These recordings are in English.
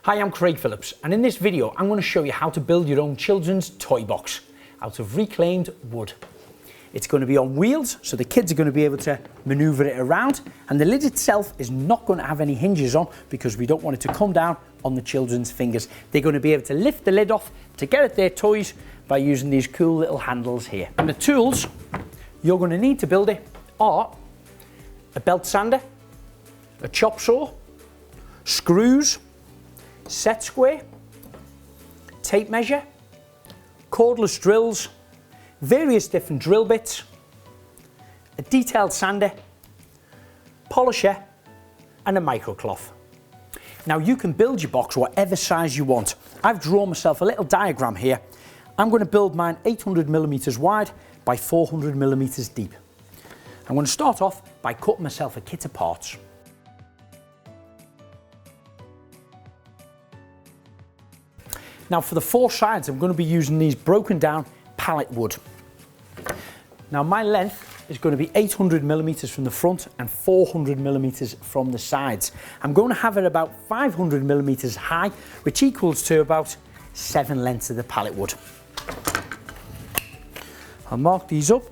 Hi, I'm Craig Phillips, and in this video I'm going to show you how to build your own children's toy box out of reclaimed wood. It's going to be on wheels, so the kids are going to be able to manoeuvre it around, and the lid itself is not going to have any hinges on because we don't want it to come down on the children's fingers. They're going to be able to lift the lid off to get at their toys by using these cool little handles here. And the tools you're going to need to build it are a belt sander, a chop saw, screws, set square, tape measure, cordless drills, various different drill bits, a detailed sander, polisher and a microcloth. Now you can build your box whatever size you want. I've drawn myself a little diagram here. I'm going to build mine 800mm wide by 400mm deep. I'm going to start off by cutting myself a kit of parts. Now for the four sides I'm going to be using these broken down pallet wood. Now my length is going to be 800mm from the front and 400mm from the sides. I'm going to have it about 500mm high, which equals to about 7 lengths of the pallet wood. I'll mark these up.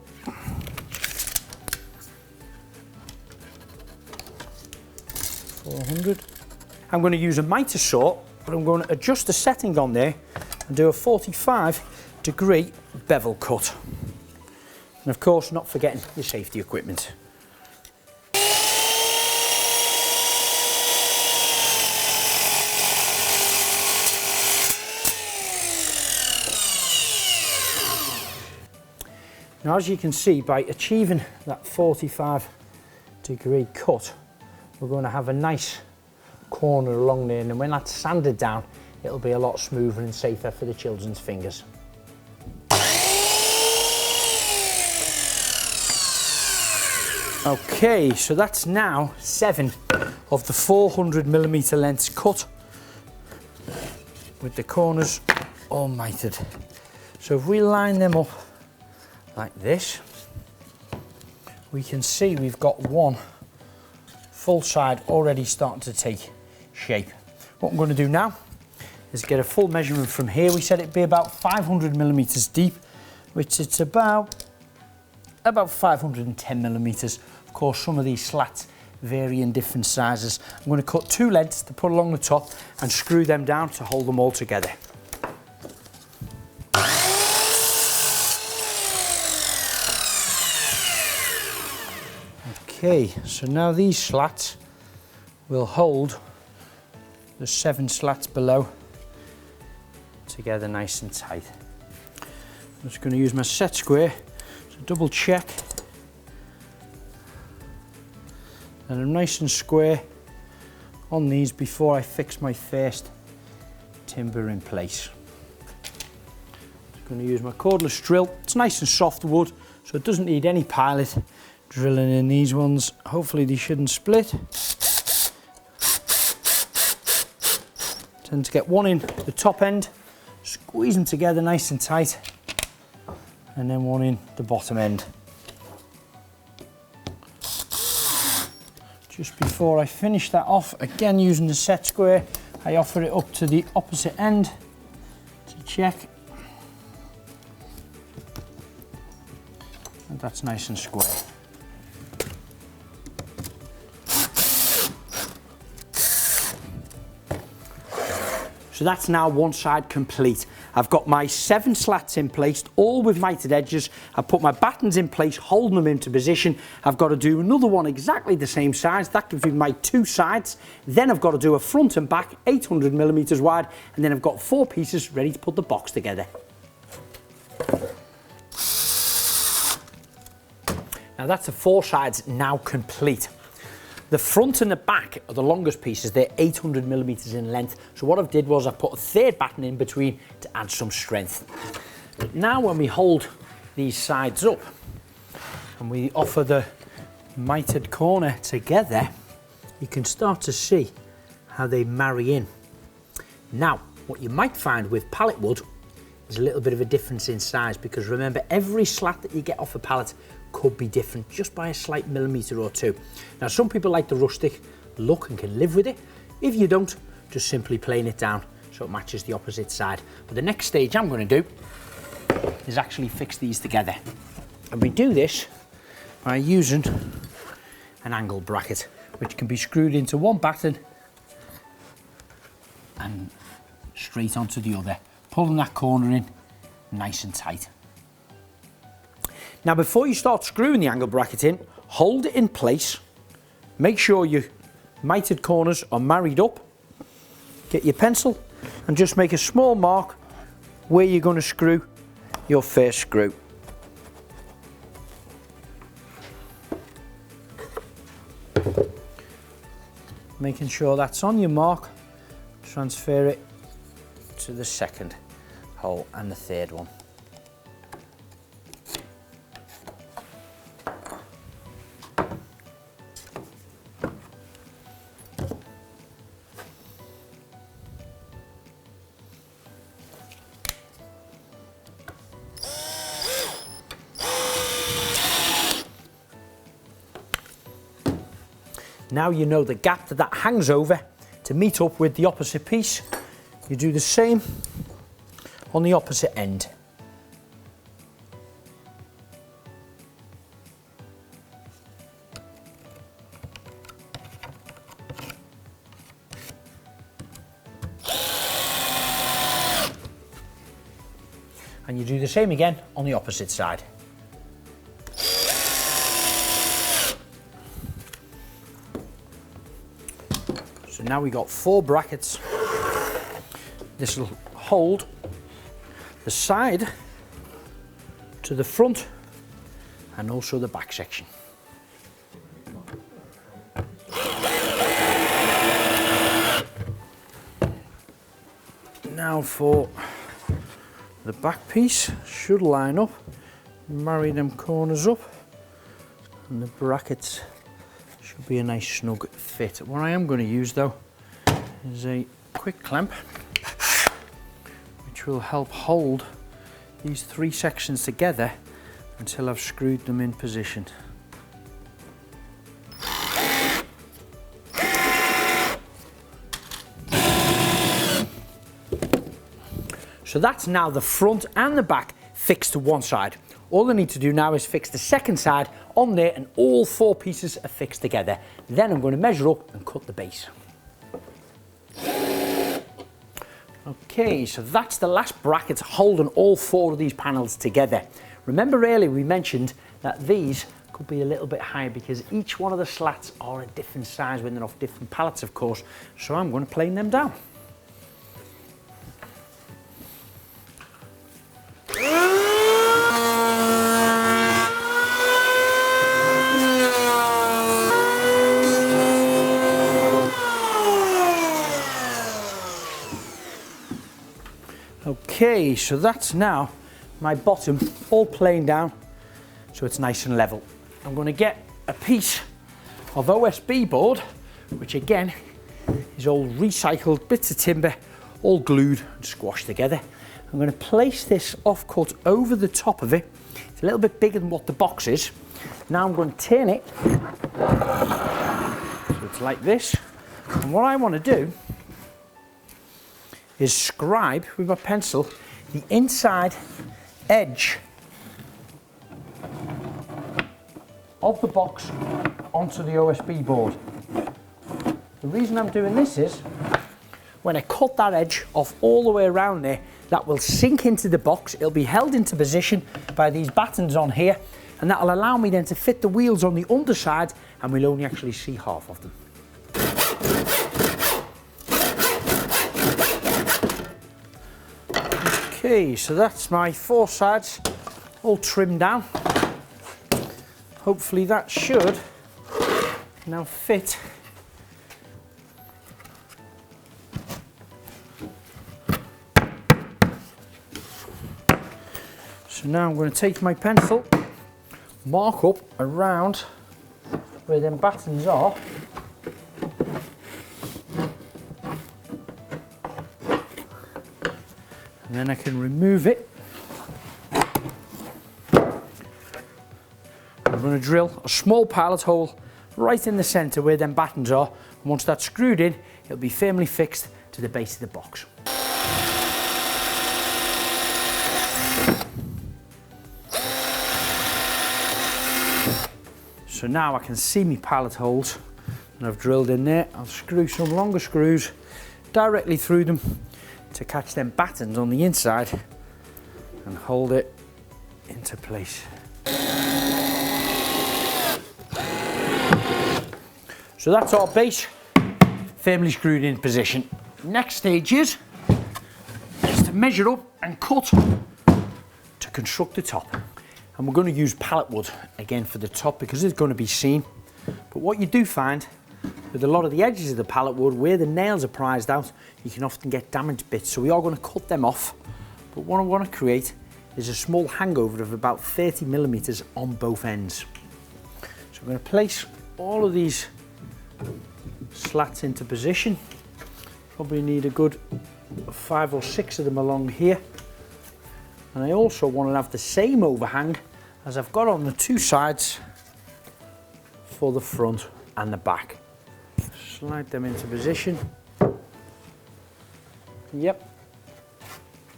I'm going to use a miter saw, but I'm going to adjust the setting on there and do a 45-degree bevel cut. And of course, not forgetting your safety equipment. Now, as you can see, by achieving that 45-degree cut, we're going to have a nice corner along there, and when that's sanded down, it'll be a lot smoother and safer for the children's fingers. Okay, so that's now 7 of the 400mm lengths cut with the corners all mitered. So if we line them up like this, we can see we've got one full side already starting to take shape. What I'm going to do now is get a full measurement from here. We said it'd be about 500mm deep, which it's about 510mm. Of course, some of these slats vary in different sizes. I'm going to cut 2 lengths to put along the top and screw them down to hold them all together. Okay, so now these slats will hold the 7 slats below together nice and tight. I'm just going to use my set square to double check that I'm nice and square on these before I fix my first timber in place. I'm going to use my cordless drill. It's nice and soft wood, so it doesn't need any pilot. Drilling in these ones, hopefully they shouldn't split. Tend to get one in the top end, squeeze them together nice and tight, and then one in the bottom end. Just before I finish that off, again using the set square, I offer it up to the opposite end to check. And that's nice and square. So that's now one side complete. I've got my 7 slats in place, all with mitered edges. I've put my battens in place, holding them into position. I've got to do another one exactly the same size. That gives me my 2 sides. Then I've got to do a front and back 800mm wide, and then I've got 4 pieces ready to put the box together. Now that's the 4 sides now complete. The front and the back are the longest pieces. They're 800mm in length. So what I did was I put a 3rd batten in between to add some strength. But now when we hold these sides up and we offer the mitered corner together, you can start to see how they marry in. Now, what you might find with pallet wood is a little bit of a difference in size, because remember, every slat that you get off a pallet could be different just by a slight millimetre or 2. Now some people like the rustic look and can live with it. If you don't, just simply plane it down so it matches the opposite side. But the next stage I'm going to do is actually fix these together. And we do this by using an angle bracket, which can be screwed into one batten and straight onto the other, pulling that corner in nice and tight. Now before you start screwing the angle bracket in, hold it in place, make sure your mitered corners are married up, get your pencil and just make a small mark where you're going to screw your first screw. Making sure that's on your mark, transfer it to the second hole and the third one. Now you know the gap that hangs over to meet up with the opposite piece. You do the same on the opposite end. And you do the same again on the opposite side. So now we got 4 brackets. This will hold the side to the front and also the back section. Now for the back piece, should line up, marry them corners up, and the brackets should be a nice snug fit. What I am going to use though is a quick clamp which will help hold these 3 sections together until I've screwed them in position. So that's now the front and the back fixed to one side. All I need to do now is fix the second side on there and all 4 pieces are fixed together. Then I'm going to measure up and cut the base. Okay, so that's the last bracket holding all 4 of these panels together. Remember earlier we mentioned that these could be a little bit higher because each one of the slats are a different size when they're off different pallets, of course. So I'm going to plane them down. Okay, so that's now my bottom all planed down so it's nice and level. I'm going to get a piece of OSB board, which again is all recycled bits of timber, all glued and squashed together. I'm going to place this offcut over the top of it. It's a little bit bigger than what the box is. Now I'm going to turn it so it's like this. And what I want to do is scribe with my pencil the inside edge of the box onto the OSB board. The reason I'm doing this is when I cut that edge off all the way around there, that will sink into the box. It'll be held into position by these battens on here, and that will allow me then to fit the wheels on the underside, and we'll only actually see half of them. Okay, so that's my 4 sides all trimmed down. Hopefully that should now fit so now I'm going to take my pencil, mark up around where them battens are, and then I can remove it. I'm going to drill a small pilot hole right in the centre where them battens are, and once that's screwed in, it'll be firmly fixed to the base of the box. So now I can see my pallet holes, and I've drilled in there. I'll screw some longer screws directly through them to catch them battens on the inside and hold it into place. So that's our base firmly screwed in position. Next stage is to measure up and cut to construct the top. And we're going to use pallet wood again for the top because it's going to be seen. But what you do find with a lot of the edges of the pallet wood, where the nails are prized out, you can often get damaged bits. So we are going to cut them off. But what I want to create is a small hangover of about 30 millimeters on both ends. So I'm going to place all of these slats into position. Probably need a good 5 or 6 of them along here. And I also want to have the same overhang as I've got on the two sides for the front and the back. Slide them into position. Yep.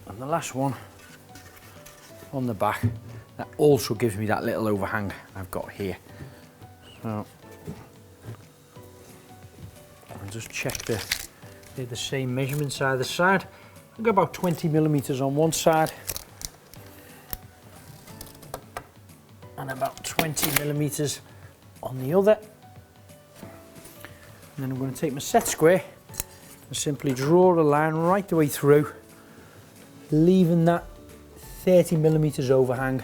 And the last one on the back. That also gives me that little overhang I've got here. So I'll just check they're the same measurements either side. I've got about 20 millimeters on one side and about 20 millimeters on the other. And then I'm going to take my set square and simply draw a line right the way through, leaving that 30 millimeters overhang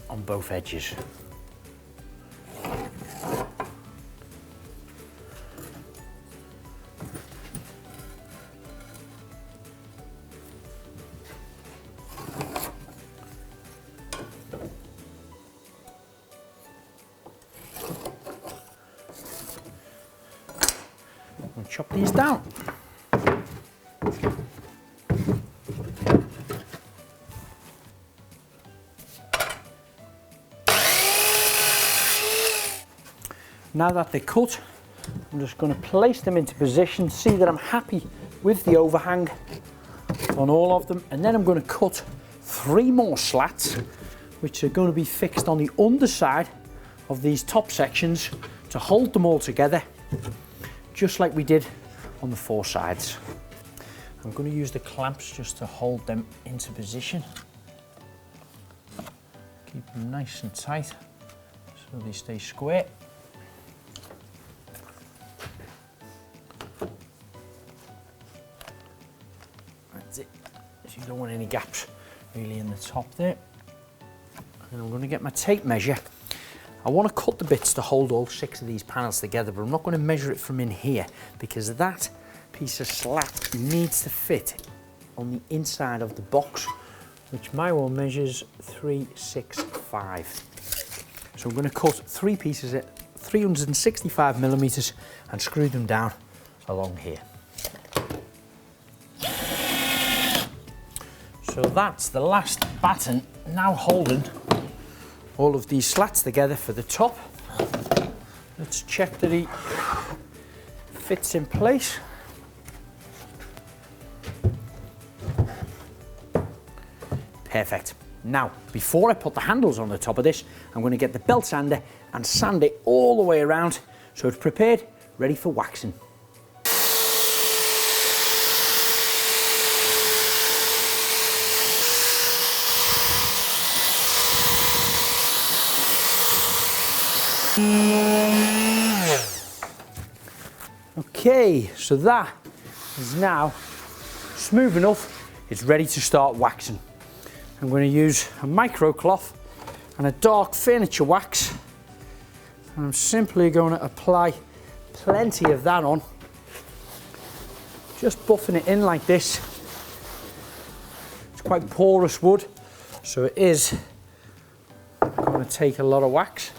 on both edges. And chop these down. Now that they're cut, I'm just going to place them into position, see that I'm happy with the overhang on all of them, and then I'm going to cut 3 more slats which are going to be fixed on the underside of these top sections to hold them all together, just like we did on the 4 sides. I'm going to use the clamps just to hold them into position. Keep them nice and tight so they stay square. That's it. So you don't want any gaps really in the top there. And I'm going to get my tape measure. I want to cut the bits to hold all 6 of these panels together, but I'm not going to measure it from in here because that piece of slat needs to fit on the inside of the box, which my one measures 365. So I'm going to cut 3 pieces at 365 millimeters and screw them down along here. So that's the last batten now holding all of these slats together for the top. Let's check that he fits in place. Perfect. Now, before I put the handles on the top of this, I'm going to get the belt sander and sand it all the way around so it's prepared, ready for waxing. Okay, so that is now smooth enough. It's ready to start waxing. I'm going to use a micro cloth and a dark furniture wax. And I'm simply going to apply plenty of that on. Just buffing it in like this. It's quite porous wood, so it is going to take a lot of wax.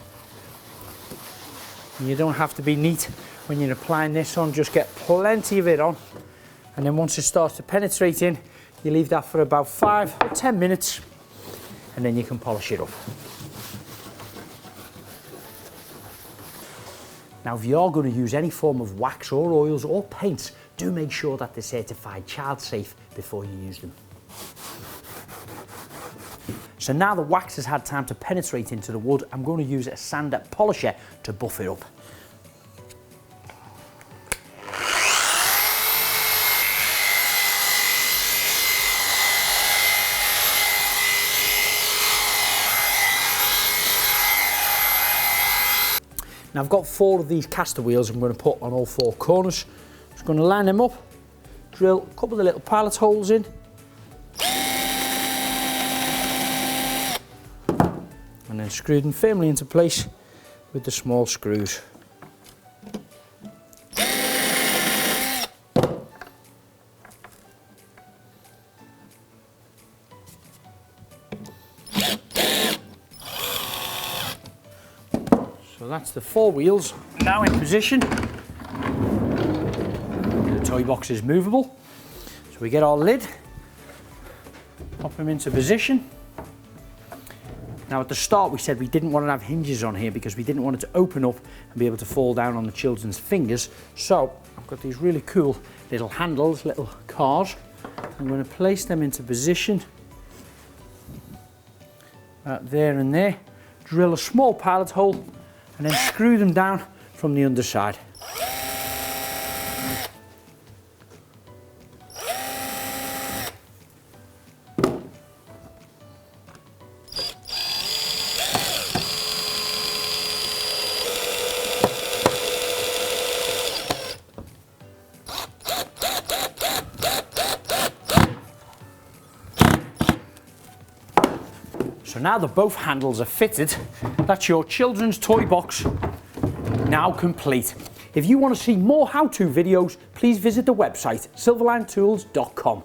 And you don't have to be neat when you're applying this on, just get plenty of it on. And then once it starts to penetrate in, you leave that for about 5 or 10 minutes and then you can polish it up. Now, if you are going to use any form of wax or oils or paints, do make sure that they're certified child safe before you use them. So now the wax has had time to penetrate into the wood, I'm going to use a sander polisher to buff it up. Now I've got 4 of these caster wheels I'm going to put on all 4 corners. Just going to line them up, drill a couple of the little pilot holes in, and then screw them firmly into place with the small screws. So that's the 4 wheels now in position. The toy box is movable. So we get our lid, pop them into position. Now at the start we said we didn't want to have hinges on here because we didn't want it to open up and be able to fall down on the children's fingers. So I've got these really cool little handles, little cars. I'm going to place them into position. There and there. Drill a small pilot hole and then screw them down from the underside. So now that both handles are fitted, that's your children's toy box now complete. If you want to see more how-to videos, please visit the website silverlinetools.com.